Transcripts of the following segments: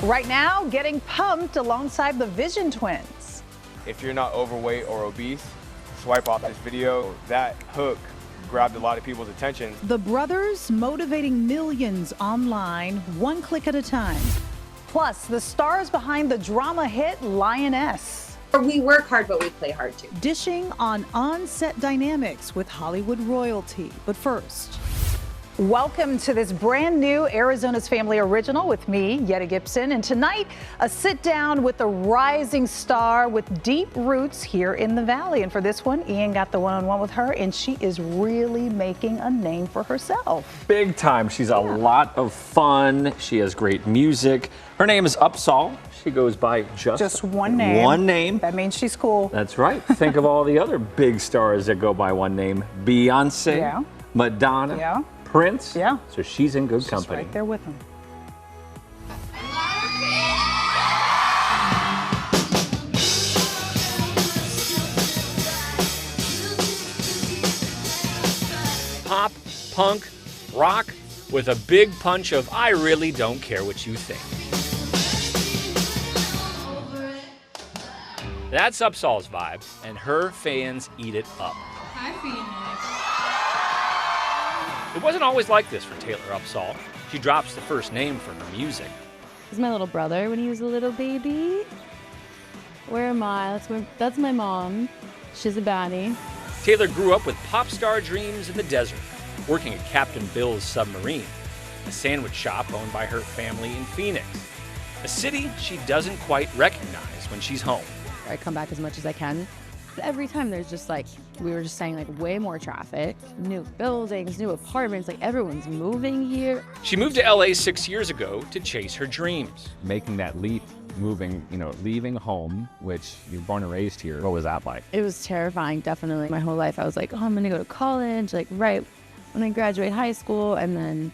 Right now, getting pumped alongside the Vision twins. If you're not overweight or obese, swipe off this video. That hook grabbed a lot of people's attention. The brothers motivating millions online, one click at a time. Plus, the stars behind the drama hit Lioness. We work hard, but we play hard too. Dishing on-set dynamics with Hollywood royalty. But first, welcome to this brand new Arizona's Family original with me, Yetta Gibson. And tonight, a sit down with a rising star with deep roots here in the Valley. And for this one, Ian got the one-on-one with her, and she is really making a name for herself. Big time. She's a lot of fun. She has great music. Her name is Upsahl. She goes by just one name. One name. That means she's cool. That's right. Think of all the other big stars that go by one name. Beyonce, Yeah. Madonna, Yeah. Prince. Yeah. So she's in good She's company. right there with them. Pop, punk, rock, with a big punch of I really don't care what you think. That's Upsahl's vibe, and her fans eat it up. Hi, Phoenix. It wasn't always like this for Taylor Upsahl. She drops the first name for her music. This is my little brother when he was a little baby. Where am I? That's my mom. She's a baddie. Taylor grew up with pop star dreams in the desert, working at Captain Bill's Submarine, a sandwich shop owned by her family in Phoenix, a city she doesn't quite recognize when she's home. I come back as much as I can. Every time there's just we were just saying way more traffic, new buildings, new apartments, everyone's moving here. She moved to LA 6 years ago to chase her dreams. Making that leap, moving, leaving home, which you're born and raised here. What was that like? It was terrifying, definitely. My whole life I was like, oh, I'm gonna go to college, right when I graduate high school, and then,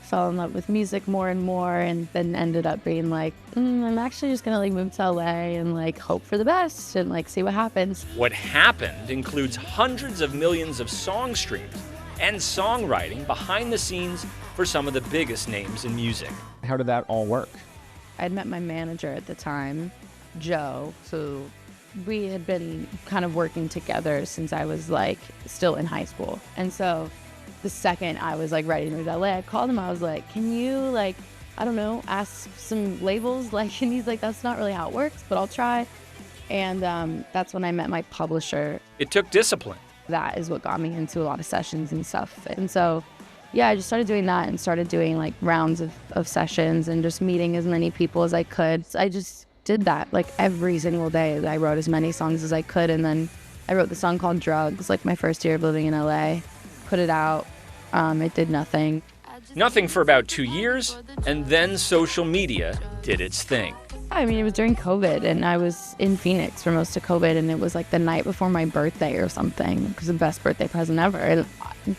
fell in love with music more and more, and then ended up being I'm actually just gonna move to LA and hope for the best and see what happens. What happened includes hundreds of millions of song streams and songwriting behind the scenes for some of the biggest names in music. How did that all work? I'd met my manager at the time, Joe, who we had been kind of working together since I was still in high school. And so the second I was ready to move to LA, I called him. I was like, can you I don't know, ask some labels? And he's like, that's not really how it works, but I'll try. And that's when I met my publisher. It took discipline. That is what got me into a lot of sessions and stuff. And so, yeah, I just started doing that and started doing rounds of sessions and just meeting as many people as I could. So I just did that every single day. I wrote as many songs as I could. And then I wrote the song called Drugs, my first year of living in LA. Put it out. It did nothing. Nothing for about 2 years, and then social media did its thing. I mean, it was during COVID, and I was in Phoenix for most of COVID, and it was the night before my birthday or something. It was the best birthday present ever. And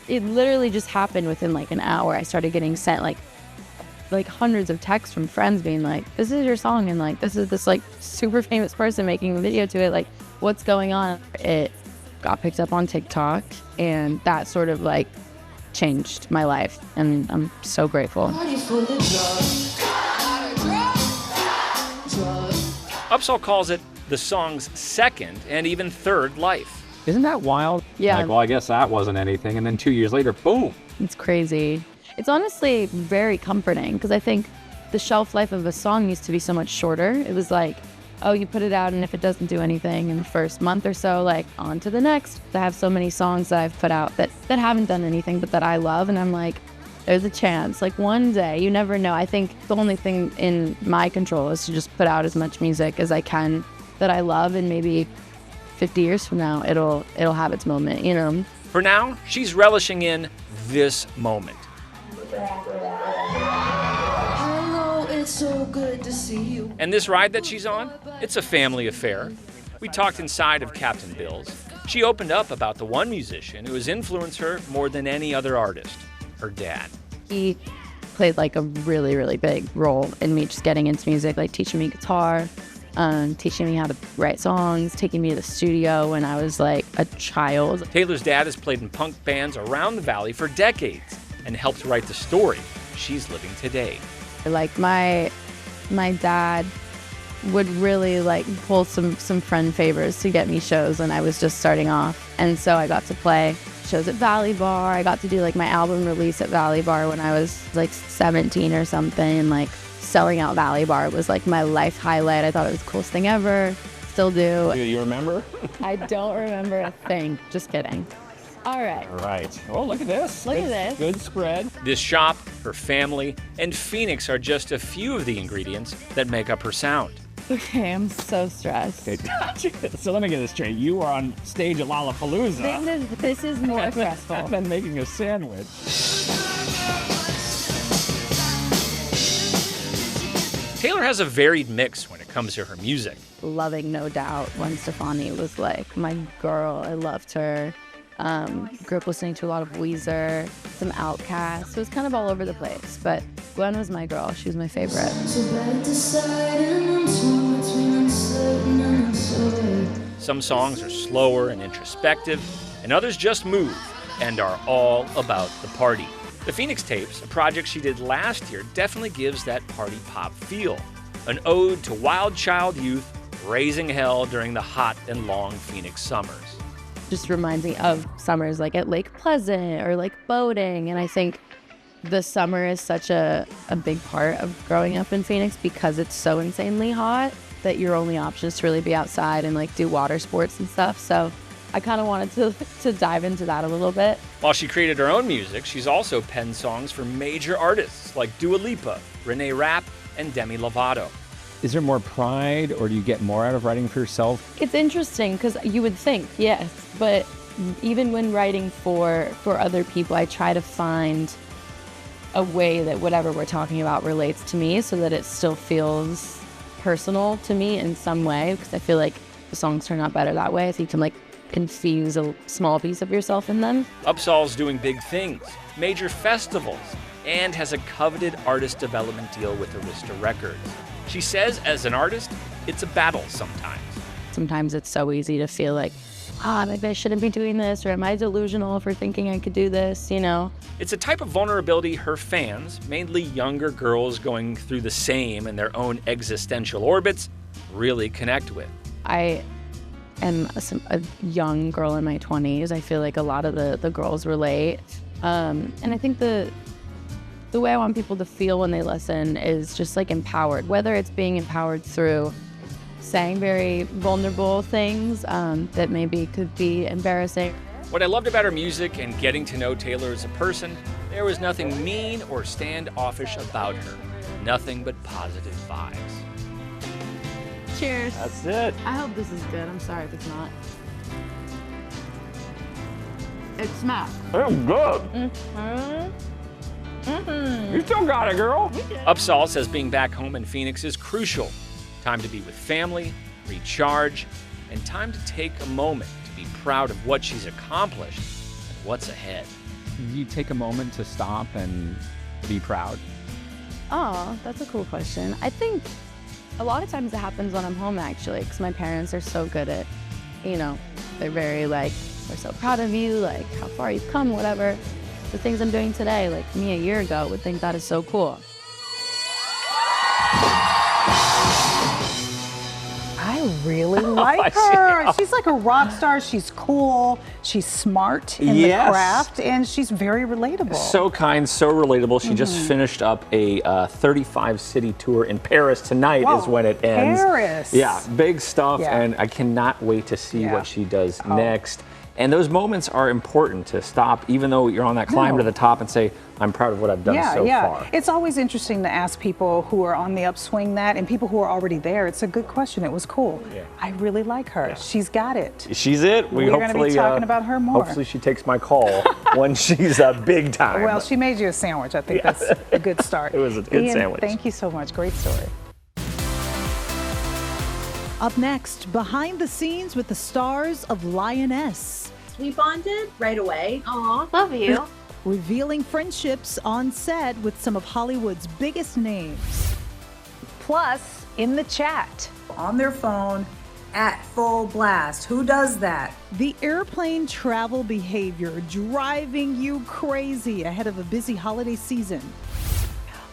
it literally just happened within an hour. I started getting sent hundreds of texts from friends being this is your song, and this is this super famous person making a video to it. What's going on? It got picked up on TikTok, and that sort of changed my life, and I'm so grateful. Upsahl calls it the song's second and even third life. Isn't that wild? Yeah. Well, I guess that wasn't anything. And then 2 years later, boom. It's crazy. It's honestly very comforting, because I think the shelf life of a song used to be so much shorter. It was oh, you put it out, and if it doesn't do anything in the first month or so, on to the next. I have so many songs that I've put out that haven't done anything, but that I love, and I'm there's a chance. One day, you never know. I think the only thing in my control is to just put out as much music as I can that I love, and maybe 50 years from now, it'll have its moment, For now, she's relishing in this moment. It's so good to see you. And this ride that she's on, it's a family affair. We talked inside of Captain Bill's. She opened up about the one musician who has influenced her more than any other artist, her dad. He played a really, really big role in me just getting into music, teaching me guitar, teaching me how to write songs, taking me to the studio when I was a child. Taylor's dad has played in punk bands around the valley for decades and helped write the story she's living today. My my dad would really like pull some friend favors to get me shows when I was just starting off. And so I got to play shows at Valley Bar. I got to do like my album release at Valley Bar when I was like 17 or something. And like selling out Valley Bar was like my life highlight. I thought it was the coolest thing ever. Still do. You remember? I don't remember a thing. Just kidding. All right. All right. Oh, look at this. Look at this. Good spread. This shop, her family, and Phoenix are just a few of the ingredients that make up her sound. Okay, I'm so stressed. So let me get this straight. You are on stage at Lollapalooza. This is more stressful. I've been making a sandwich. Taylor has a varied mix when it comes to her music. Loving No Doubt when Stefani was like my girl. I loved her. Grew up listening to a lot of Weezer, some Outkast. So it was kind of all over the place. But Gwen was my girl. She was my favorite. Some songs are slower and introspective, and others just move and are all about the party. The Phoenix Tapes, a project she did last year, definitely gives that party pop feel. An ode to wild child youth raising hell during the hot and long Phoenix summers. Just reminds me of summers like at Lake Pleasant or like boating. And I think the summer is such a big part of growing up in Phoenix because it's so insanely hot that your only option is to really be outside and like do water sports and stuff. So I kind of wanted to dive into that a little bit. While she created her own music, she's also penned songs for major artists like Dua Lipa, Renee Rapp, and Demi Lovato. Is there more pride, or do you get more out of writing for yourself? It's interesting because you would think, yes, but even when writing for other people, I try to find a way that whatever we're talking about relates to me so that it still feels personal to me in some way, because I feel like the songs turn out better that way, so you can like infuse a small piece of yourself in them. Upsahl's doing big things, major festivals, and has a coveted artist development deal with Arista Records. She says, as an artist, it's a battle sometimes. Sometimes it's so easy to feel like, maybe I shouldn't be doing this, or am I delusional for thinking I could do this, you know? It's a type of vulnerability her fans, mainly younger girls going through the same in their own existential orbits, really connect with. I am a young girl in my 20s. I feel like a lot of the girls relate. And I think the way I want people to feel when they listen is just like empowered, whether it's being empowered through saying very vulnerable things that maybe could be embarrassing. What I loved about her music and getting to know Taylor as a person, there was nothing mean or standoffish about her. Nothing but positive vibes. Cheers. That's it. I hope this is good. I'm sorry if it's not. It smells. It's good. You still got it, girl. Upsahl says being back home in Phoenix is crucial. Time to be with family, recharge, and time to take a moment to be proud of what she's accomplished and what's ahead. You take a moment to stop and be proud. Oh, that's a cool question. I think a lot of times it happens when I'm home, actually, because my parents are so good at, they're very like, we're so proud of you, like how far you've come, whatever. The things I'm doing today, like me a year ago would think that is so cool. I really like her. She's like a rock star. She's cool. She's smart in the craft, and she's very relatable. So kind, so relatable. She just finished up a 35-city tour in Paris. Tonight is when it ends. Paris. Yeah, big stuff, Yeah. and I cannot wait to see what she does next. And those moments are important to stop, even though you're on that climb to the top, and say, I'm proud of what I've done so far. It's always interesting to ask people who are on the upswing that, and people who are already there. It's a good question. It was cool. Yeah. I really like her. Yeah. She's got it. She's it. We're going to be talking about her more. Hopefully she takes my call when she's big time. Well, she made you a sandwich. I think that's a good start. It was a good sandwich. Thank you so much. Great story. Up next, behind the scenes with the stars of Lioness. We bonded right away. Aw, love you. Revealing friendships on set with some of Hollywood's biggest names. Plus, in the chat. On their phone at full blast. Who does that? The airplane travel behavior driving you crazy ahead of a busy holiday season.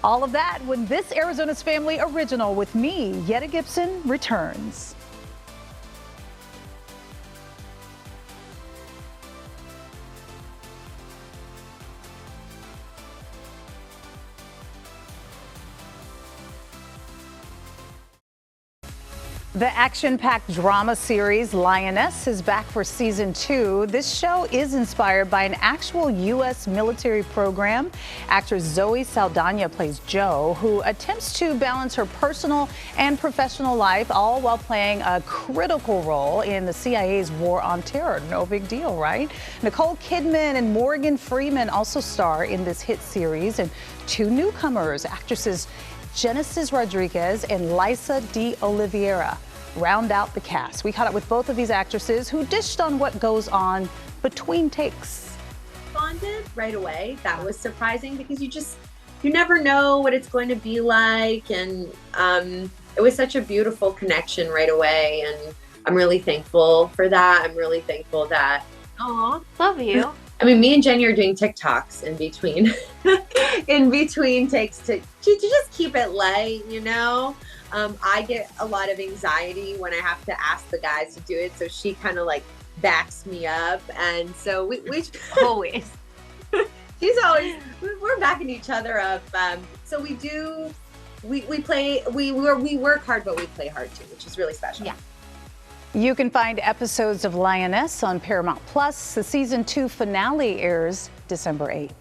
All of that when this Arizona's Family original with me, Yetta Gibson, returns. The action-packed drama series Lioness is back for season 2. This show is inspired by an actual U.S. military program. Actress Zoe Saldana plays Jo, who attempts to balance her personal and professional life, all while playing a critical role in the CIA's war on terror. No big deal, right? Nicole Kidman and Morgan Freeman also star in this hit series, and 2 newcomers, actresses Genesis Rodriguez and Liza de Oliveira, round out the cast. We caught up with both of these actresses who dished on what goes on between takes. Bonded right away. That was surprising because you never know what it's going to be like, and it was such a beautiful connection right away, and I'm really thankful for that. I'm really thankful that, aw, love you. I mean, me and Jenny are doing TikToks in between takes to just keep it light, you know? I get a lot of anxiety when I have to ask the guys to do it, so she kind of like backs me up, and so we always. We're backing each other up. So we work hard, but we play hard too, which is really special. Yeah. You can find episodes of Lioness on Paramount Plus. The season 2 finale airs December 8th.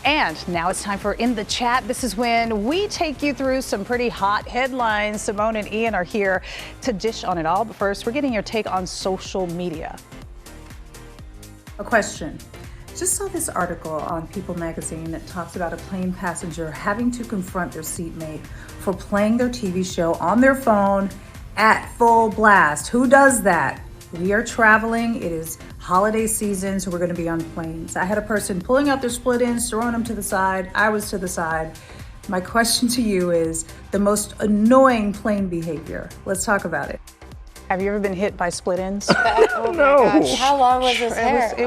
And now it's time for In the Chat. This is when we take you through some pretty hot headlines. Simone and Ian are here to dish on it all. But first, we're getting your take on social media. A question. Just saw this article on People magazine that talks about a plane passenger having to confront their seatmate for playing their TV show on their phone at full blast. Who does that? We are traveling. It is holiday season, so we're going to be on planes. I had a person pulling out their split ends, throwing them to the side. I was to the side. My question to you is the most annoying plane behavior. Let's talk about it. Have you ever been hit by split ends? Oh no. Gosh. How long was his hair? It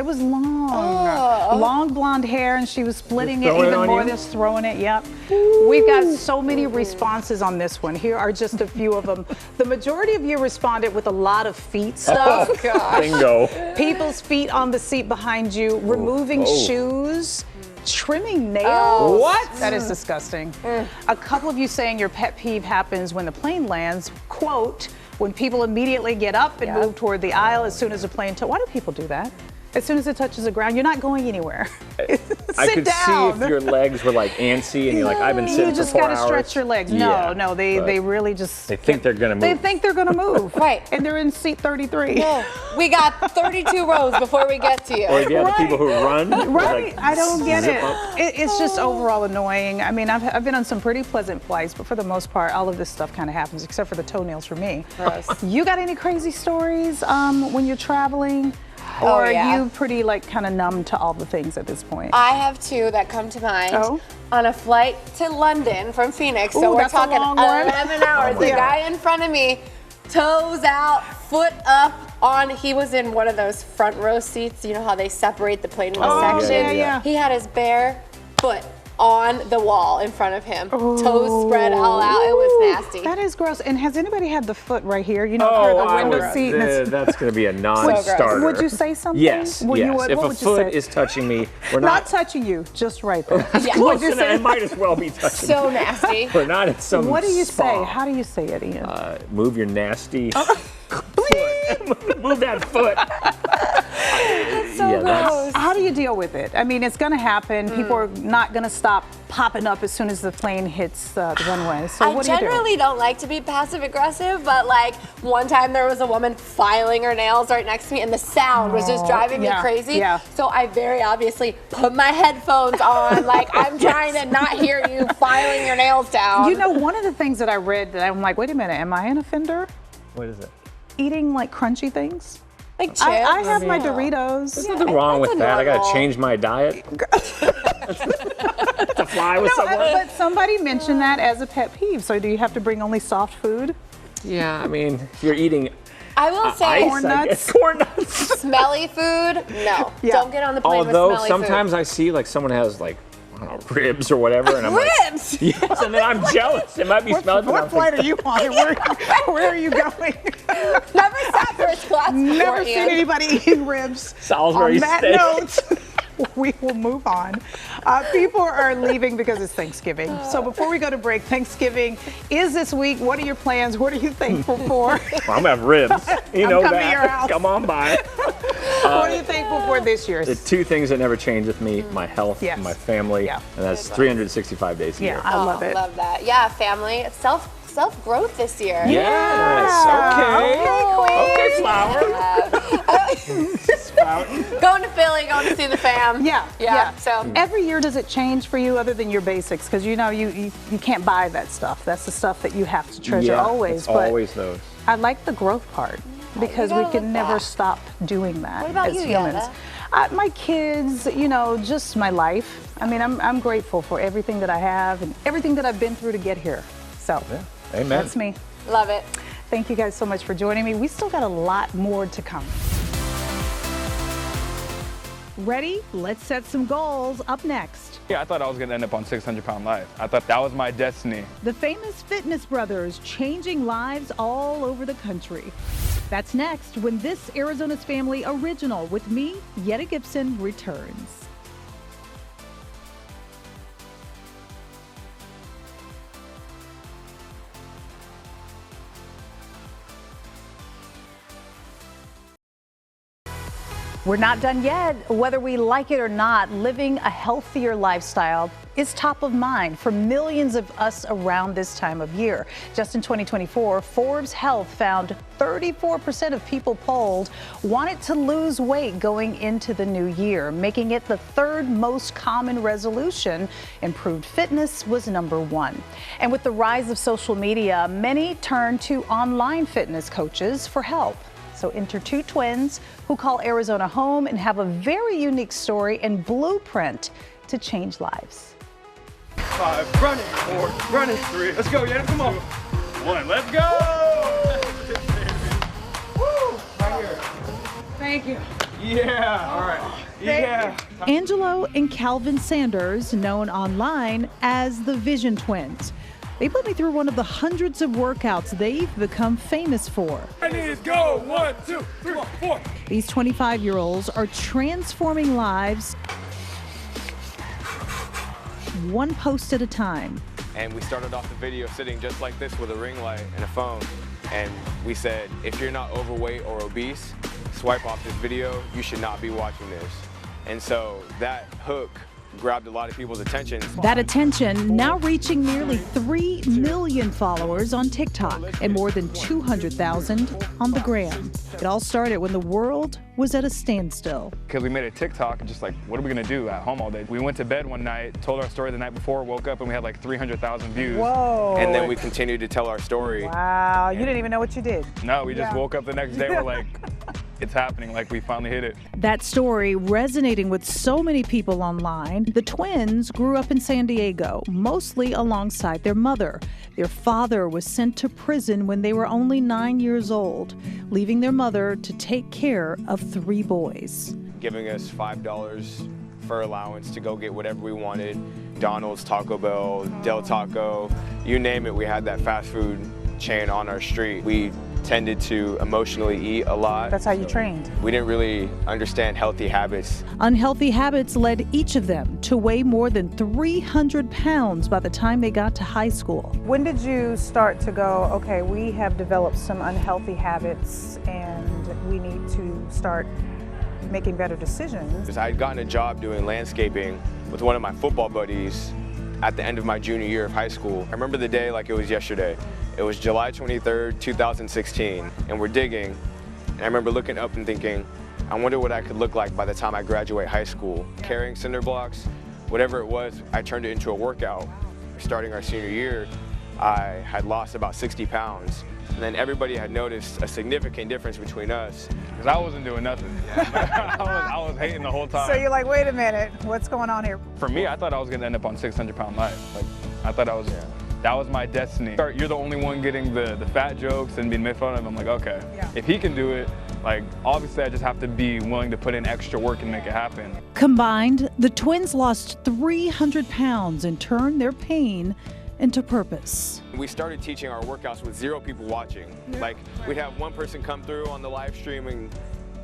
was long. Long blonde hair, and she was splitting it even more than throwing it. Yep. Ooh. We've got so many responses on this one. Here are just a few of them. The majority of you responded with a lot of feet stuff. Oh, gosh. Bingo. People's feet on the seat behind you, removing shoes, trimming nails. Oh. What? That is disgusting. A couple of you saying your pet peeve happens when the plane lands. Quote, when people immediately get up and move toward the aisle as soon as the plane why do people do that? As soon as it touches the ground, you're not going anywhere. I could down. see if your legs were like antsy and you're like, I've been sitting for 4 hours. You just gotta stretch your legs. No, they really just. They think they're gonna move. They think they're gonna move. Right. And they're in seat 33. No, we got 32 rows before we get to you. Or the people who run. Right, like, I don't get it. Up. It's just overall annoying. I mean, I've been on some pretty pleasant flights, but for the most part, all of this stuff kind of happens, except for the toenails for me. Gross. You got any crazy stories when you're traveling? Or are you pretty like kind of numb to all the things at this point? I have 2 that come to mind. Oh. On a flight to London from Phoenix, so Ooh, we're talking 11 hours. The guy in front of me, toes out, foot up on, he was in one of those front row seats, you know how they separate the plane into sections? Yeah. He had his bare foot on the wall in front of him. Toes spread all out. It was nasty. That is gross. And has anybody had the foot right here? You know, part of the window seat. That's going to be a non-starter. Would you say something? Yes. What if a would foot you say? is touching me, we're not touching you, just right there. Close enough. It might as well be touching So me. nasty. We're not in some What do you spa. say? How do you say it, Ian? Move your nasty move that foot. That's so gross. How do you deal with it? I mean, it's going to happen. People are not going to stop popping up as soon as the plane hits the runway. So what do you do? I generally don't like to be passive aggressive, but like one time there was a woman filing her nails right next to me, and the sound was just driving me crazy. Yeah. So I very obviously put my headphones on, like I'm trying to not hear you filing your nails down. You know, one of the things that I read that I'm like, wait a minute, am I an offender? What is it? Eating like crunchy things. Like chips. I have my Doritos. There's nothing wrong with that. I gotta change my diet to fly with someone. But somebody mentioned that as a pet peeve. So do you have to bring only soft food? Yeah, I mean, if you're eating I will say corn nuts. Smelly food, no. Yeah. Don't get on the plane Although with smelly sometimes food. I see like someone has like, I don't know, ribs or whatever. And I'm Ribs? like, yes, and then I'm jealous. It might be smelling. What flight are you on? Where are you going? Never sat first class before, Never seen Ian. anybody eating ribs. Salisbury On that steak. note, we will move on. People are leaving because it's Thanksgiving. So before we go to break, Thanksgiving is this week. What are your plans? What are you thankful for? Well, I'm gonna have ribs. You know coming to that. your house. Come on by. What are you thankful for this year? The two things that never change with me: my health, Yes. and my family, Yeah. and that's 365 days a year. I love it. Love that. Yeah, family. Self growth this year. Yes. Okay, flower. Going to Philly, going to see the fam. Yeah. So Every year, does it change for you other than your basics? Because you know you can't buy that stuff. That's the stuff that you have to treasure always. It's But always those. I like the growth part because we gotta can live never that. stop doing that What about as you, humans. Yetta? My kids, just my life. I mean, I'm grateful for everything that I have and everything that I've been through to get here. So Amen. that's me. love it. Thank you guys so much for joining me. We still got a lot more to come. Ready? Let's set some goals. Up next, Yeah, I thought I was gonna end up on 600-pound life. I thought that was my destiny. the famous fitness brothers changing lives all over the country. That's next when this Arizona's Family original with me, Yetta Gibson, returns. We're not done yet. Whether we like it or not, living a healthier lifestyle is top of mind for millions of us around this time of year. Just in 2024, Forbes Health found 34% of people polled wanted to lose weight going into the new year, making it the third most common resolution. Improved fitness was number one. And with the rise of social media, many turn to online fitness coaches for help. So enter two twins who call Arizona home and have a very unique story and blueprint to change lives. 5, running, 4, running, 3. Let's go, Yetta, come on. 1, let's go! Woo! Right here. Thank you. Yeah, all right. Yeah. Angelo and Calvin Sanders, known online as the Vision Twins. They put me through one of the hundreds of workouts they've become famous for. I need to go. 1, 2, 3, 4. These 25-year-olds are transforming lives one post at a time. And we started off the video sitting just like this with a ring light and a phone. And we said, if you're not overweight or obese, swipe off this video. You should not be watching this. And so that hook grabbed a lot of people's attention. That attention now reaching nearly 3 million followers on TikTok and more than 200,000 on the gram. It all started when the world was at a standstill. Because we made a TikTok and just like, what are we gonna do at home all day? We went to bed one night, told our story the night before, woke up and we had like 300,000 views. Whoa. And then we continued to tell our story. Wow, you didn't even know what you did. No, we just woke up the next day, we're like, it's happening, like we finally hit it. That story resonating with so many people online. The twins grew up in San Diego, mostly alongside their mother. Their father was sent to prison when they were only 9 years old, leaving their mother to take care of 3 boys. Giving us $5 for allowance to go get whatever we wanted. Donald's, Taco Bell, Del Taco, you name it, we had that fast food chain on our street. We tended to emotionally eat a lot. That's how you trained. We didn't really understand healthy habits. Unhealthy habits led each of them to weigh more than 300 pounds by the time they got to high school. When did you start to go, okay, we have developed some unhealthy habits and we need to start making better decisions? I had gotten a job doing landscaping with one of my football buddies at the end of my junior year of high school. I remember the day like it was yesterday. It was July 23rd, 2016, and we're digging. And I remember looking up and thinking, I wonder what I could look like by the time I graduate high school. Carrying cinder blocks, whatever it was, I turned it into a workout. Starting our senior year, I had lost about 60 pounds. And then everybody had noticed a significant difference between us. Because I wasn't doing nothing. I was hating the whole time. So you're like, wait a minute, what's going on here? For me, I thought I was gonna end up on 600-pound life. Like, I thought that was my destiny. You're the only one getting the fat jokes and being made fun of. I'm like, okay, if he can do it, Like, obviously I just have to be willing to put in extra work and make it happen. Combined, the twins lost 300 pounds and turned their pain into purpose. We started teaching our workouts with 0 people watching. Like, we'd have one person come through on the live stream and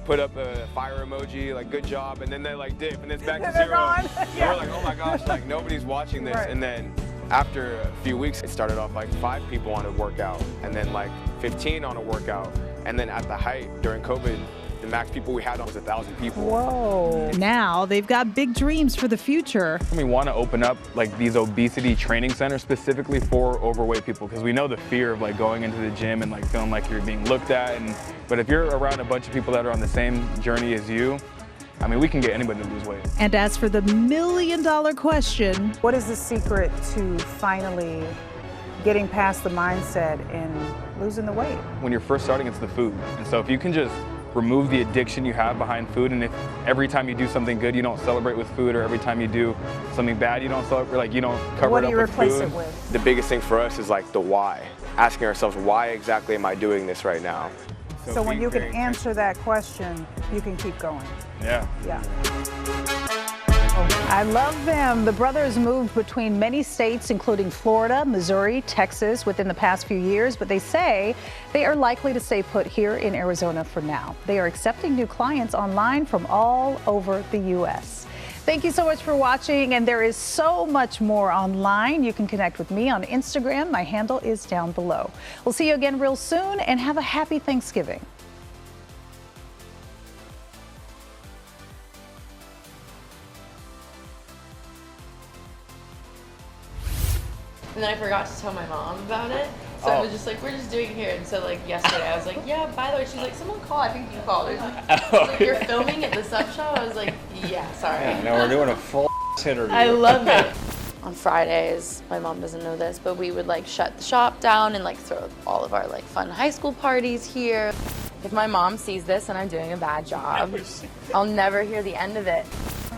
put up a fire emoji, like, good job, and then they like dip, and it's back to 0. And we're like, oh my gosh, like, nobody's watching this. And then after a few weeks, it started off like 5 people on a workout, and then like 15 on a workout. And then at the height, during COVID, the max people we had on was 1,000 people. Whoa. Now they've got big dreams for the future. We want to open up like these obesity training centers specifically for overweight people, because we know the fear of like going into the gym and like feeling like you're being looked at. But if you're around a bunch of people that are on the same journey as you, I mean, we can get anybody to lose weight. And as for the million-dollar question, What is the secret to finally getting past the mindset and losing the weight? When you're first starting, it's the food. And so if you can just remove the addiction you have behind food, and if every time you do something good, you don't celebrate with food, or every time you do something bad, you don't celebrate, like you don't cover it up with food. What do you replace it with? The biggest thing for us is like the why. Asking ourselves, why exactly am I doing this right now? So when you can answer that question, you can keep going. Yeah. Yeah. I love them. The brothers moved between many states, including Florida, Missouri, Texas, within the past few years, but they say they are likely to stay put here in Arizona for now. They are accepting new clients online from all over the U.S. Thank you so much for watching, and there is so much more online. You can connect with me on Instagram. My handle is down below. We'll see you again real soon, and have a happy Thanksgiving. And then I forgot to tell my mom about it. So I was just like, we're just doing it here. And so like yesterday I was like, yeah, by the way, she's like, someone called. I think you called. Like, you're filming at the sub show? I was like, yeah, sorry. Yeah, now we're doing a full interview. I love it. On Fridays, my mom doesn't know this, but we would like shut the shop down and like throw all of our like fun high school parties here. If my mom sees this and I'm doing a bad job, I'll never hear the end of it.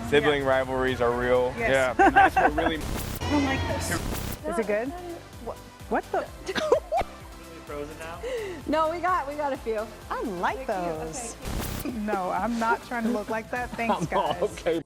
Sibling rivalries are real. Yes. Yeah, that's what really. I don't like this. Is it good? What the? Frozen now? No, we got a few. I like those. No, I'm not trying to look like that. Thanks, guys. Okay.